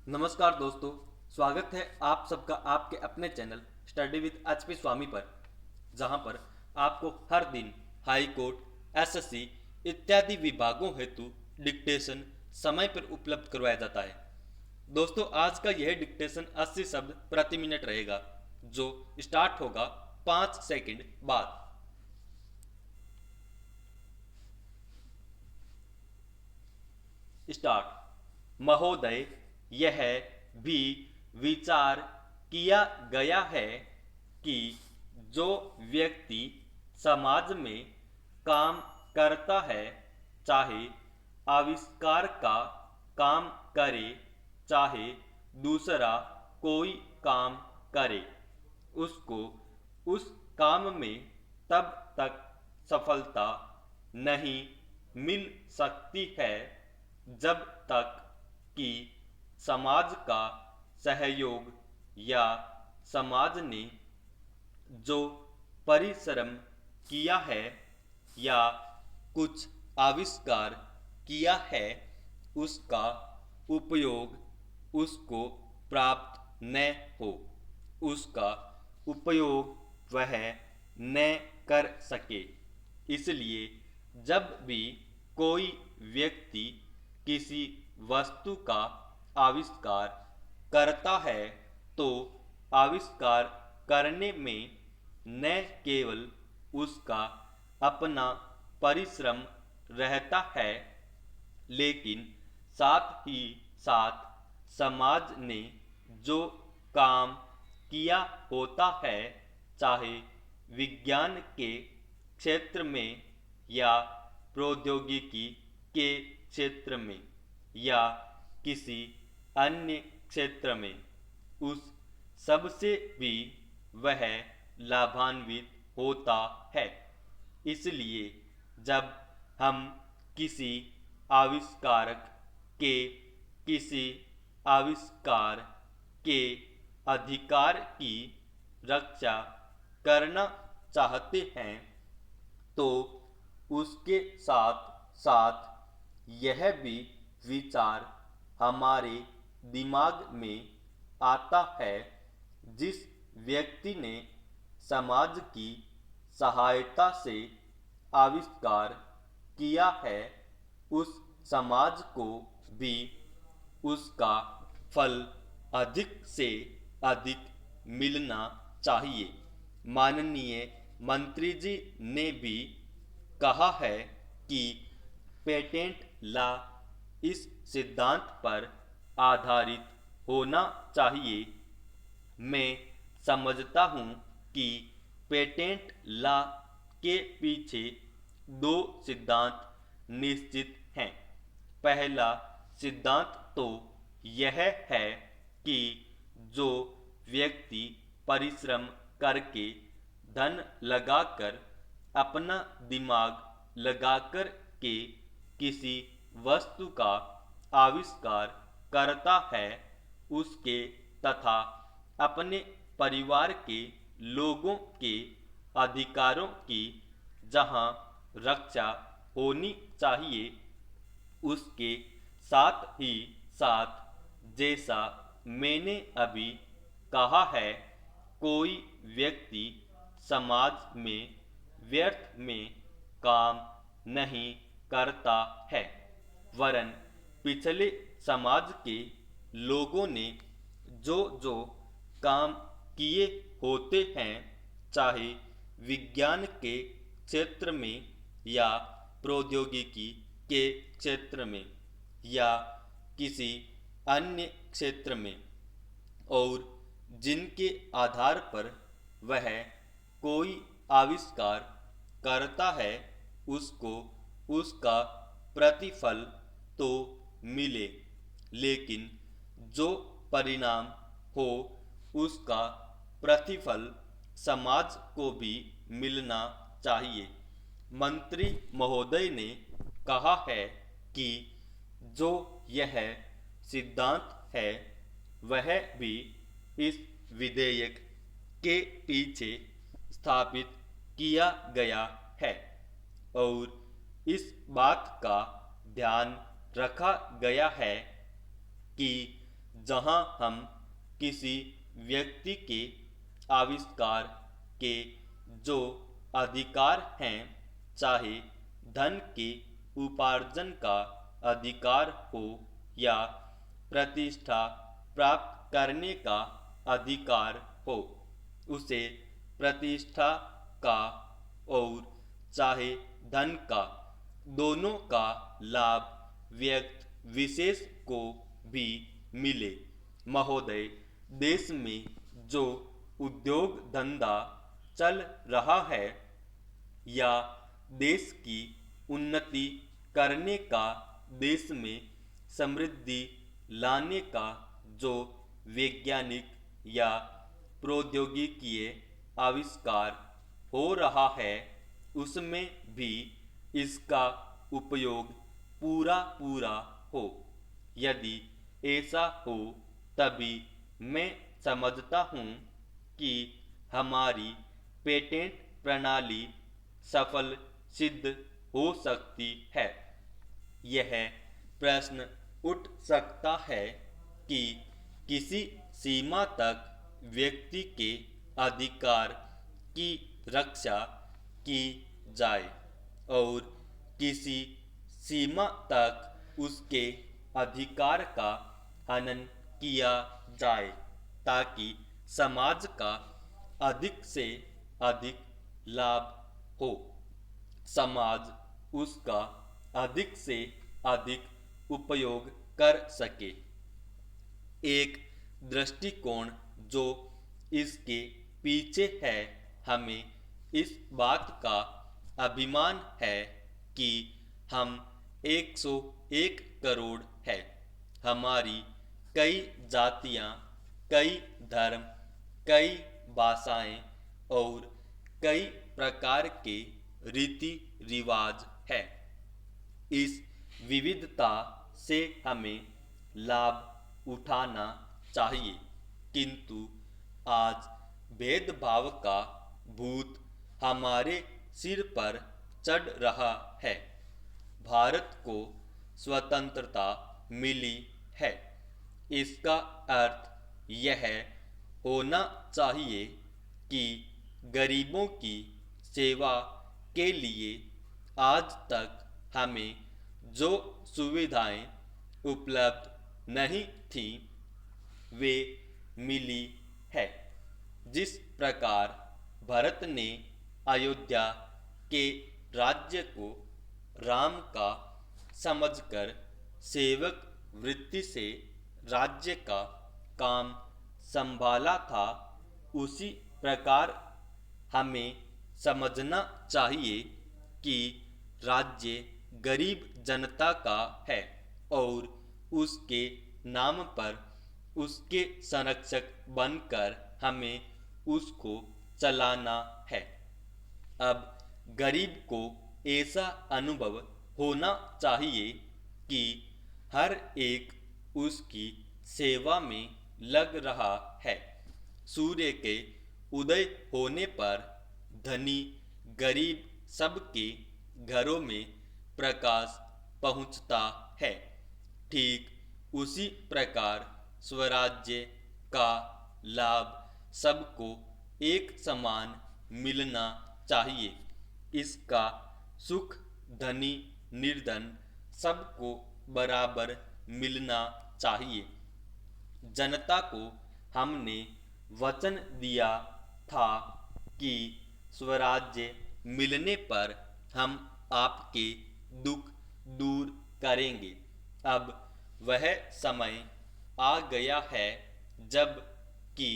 नमस्कार दोस्तों, स्वागत है आप सबका आपके अपने चैनल स्टडी विद एचपी स्वामी पर, जहां पर आपको हर दिन हाई कोर्ट, एसएससी इत्यादि विभागों हेतु डिक्टेशन समय पर उपलब्ध करवाया जाता है। दोस्तों, आज का यह डिक्टेशन 80 शब्द प्रति मिनट रहेगा, जो स्टार्ट होगा 5 सेकंड बाद। स्टार्ट। महोदय, यह भी विचार किया गया है कि जो व्यक्ति समाज में काम करता है, चाहे आविष्कार का काम करे चाहे दूसरा कोई काम करे, उसको उस काम में तब तक सफलता नहीं मिल सकती है जब तक कि समाज का सहयोग या समाज ने जो परिश्रम किया है या कुछ आविष्कार किया है, उसका उपयोग उसको प्राप्त न हो, उसका उपयोग वह न कर सके। इसलिए जब भी कोई व्यक्ति किसी वस्तु का आविष्कार करता है, तो आविष्कार करने में न केवल उसका अपना परिश्रम रहता है, लेकिन साथ ही साथ समाज ने जो काम किया होता है, चाहे विज्ञान के क्षेत्र में या प्रौद्योगिकी के क्षेत्र में या किसी अन्य क्षेत्र में, उस सबसे भी वह लाभान्वित होता है। इसलिए जब हम किसी आविष्कारक के किसी आविष्कार के अधिकार की रक्षा करना चाहते हैं, तो उसके साथ साथ यह भी विचार हमारे दिमाग में आता है, जिस व्यक्ति ने समाज की सहायता से आविष्कार किया है, उस समाज को भी उसका फल अधिक से अधिक मिलना चाहिए। माननीय मंत्री जी ने भी कहा है कि पेटेंट लॉ इस सिद्धांत पर आधारित होना चाहिए। मैं समझता हूँ कि पेटेंट लॉ के पीछे दो सिद्धांत निश्चित हैं। पहला सिद्धांत तो यह है कि जो व्यक्ति परिश्रम करके धन लगाकर अपना दिमाग लगाकर के किसी वस्तु का आविष्कार करता है, उसके तथा अपने परिवार के लोगों के अधिकारों की जहाँ रक्षा होनी चाहिए, उसके साथ ही साथ, जैसा मैंने अभी कहा है, कोई व्यक्ति समाज में व्यर्थ में काम नहीं करता है, वरन पिछले समाज के लोगों ने जो जो काम किए होते हैं, चाहे विज्ञान के क्षेत्र में या प्रौद्योगिकी के क्षेत्र में या किसी अन्य क्षेत्र में, और जिनके आधार पर वह कोई आविष्कार करता है, उसको उसका प्रतिफल तो मिले, लेकिन जो परिणाम हो, उसका प्रतिफल समाज को भी मिलना चाहिए। मंत्री महोदय ने कहा है कि जो यह सिद्धांत है, वह भी इस विधेयक के पीछे स्थापित किया गया है, और इस बात का ध्यान रखा गया है कि जहां हम किसी व्यक्ति के आविष्कार के जो अधिकार हैं, चाहे धन के उपार्जन का अधिकार हो या प्रतिष्ठा प्राप्त करने का अधिकार हो, उसे प्रतिष्ठा का और चाहे धन का, दोनों का लाभ व्यक्ति विशेष को भी मिले। महोदय, देश में जो उद्योग धंधा चल रहा है या देश की उन्नति करने का, देश में समृद्धि लाने का जो वैज्ञानिक या प्रौद्योगिकीय आविष्कार हो रहा है, उसमें भी इसका उपयोग पूरा पूरा हो। यदि ऐसा हो तभी मैं समझता हूँ कि हमारी पेटेंट प्रणाली सफल सिद्ध हो सकती है। यह प्रश्न उठ सकता है कि किसी सीमा तक व्यक्ति के अधिकार की रक्षा की जाए और किसी सीमा तक उसके अधिकार का हनन किया जाए, ताकि समाज का अधिक से अधिक लाभ हो, समाज उसका अधिक से अधिक उपयोग कर सके। एक दृष्टिकोण जो इसके पीछे है, हमें इस बात का अभिमान है कि हम 101 करोड़ है। हमारी कई जातियां, कई धर्म, कई भाषाएं और कई प्रकार के रीति रिवाज है। इस विविधता से हमें लाभ उठाना चाहिए, किंतु आज भेदभाव का भूत हमारे सिर पर चढ़ रहा है। भारत को स्वतंत्रता मिली है, इसका अर्थ यह होना चाहिए कि गरीबों की सेवा के लिए आज तक हमें जो सुविधाएं उपलब्ध नहीं थी, वे मिली है। जिस प्रकार भरत ने अयोध्या के राज्य को राम का समझकर सेवक वृत्ति से राज्य का काम संभाला था, उसी प्रकार हमें समझना चाहिए कि राज्य गरीब जनता का है और उसके नाम पर उसके संरक्षक बनकर हमें उसको चलाना है। अब गरीब को ऐसा अनुभव होना चाहिए कि हर एक उसकी सेवा में लग रहा है। सूर्य के उदय होने पर धनी गरीब सबके घरों में प्रकाश पहुंचता है। ठीक उसी प्रकार स्वराज्य का लाभ सबको एक समान मिलना चाहिए। इसका सुख धनी निर्धन सबको बराबर मिलना चाहिए। जनता को हमने वचन दिया था कि स्वराज्य मिलने पर हम आपके दुख दूर करेंगे। अब वह समय आ गया है जब कि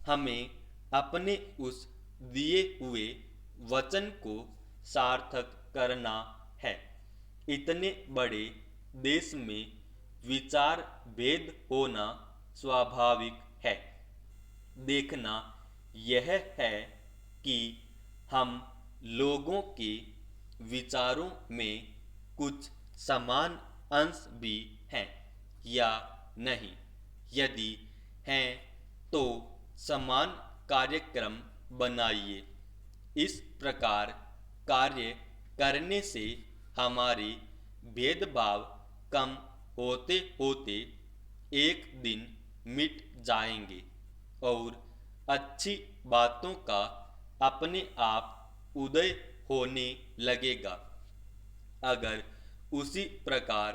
हमें अपने उस दिए हुए वचन को सार्थक करना है। इतने बड़े देश में विचार भेद होना स्वाभाविक है। देखना यह है कि हम लोगों के विचारों में कुछ समान अंश भी हैं या नहीं। यदि हैं तो समान कार्यक्रम बनाइए। इस प्रकार कार्य करने से हमारे भेदभाव कम होते होते एक दिन मिट जाएंगे और अच्छी बातों का अपने आप उदय होने लगेगा। अगर उसी प्रकार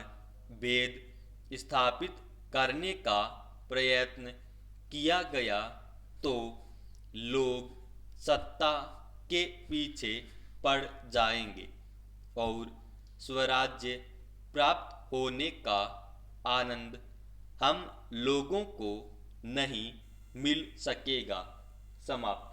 भेद स्थापित करने का प्रयत्न किया गया तो लोग सत्ता के पीछे पड़ जाएंगे और स्वराज्य प्राप्त होने का आनंद हम लोगों को नहीं मिल सकेगा। समाप्त।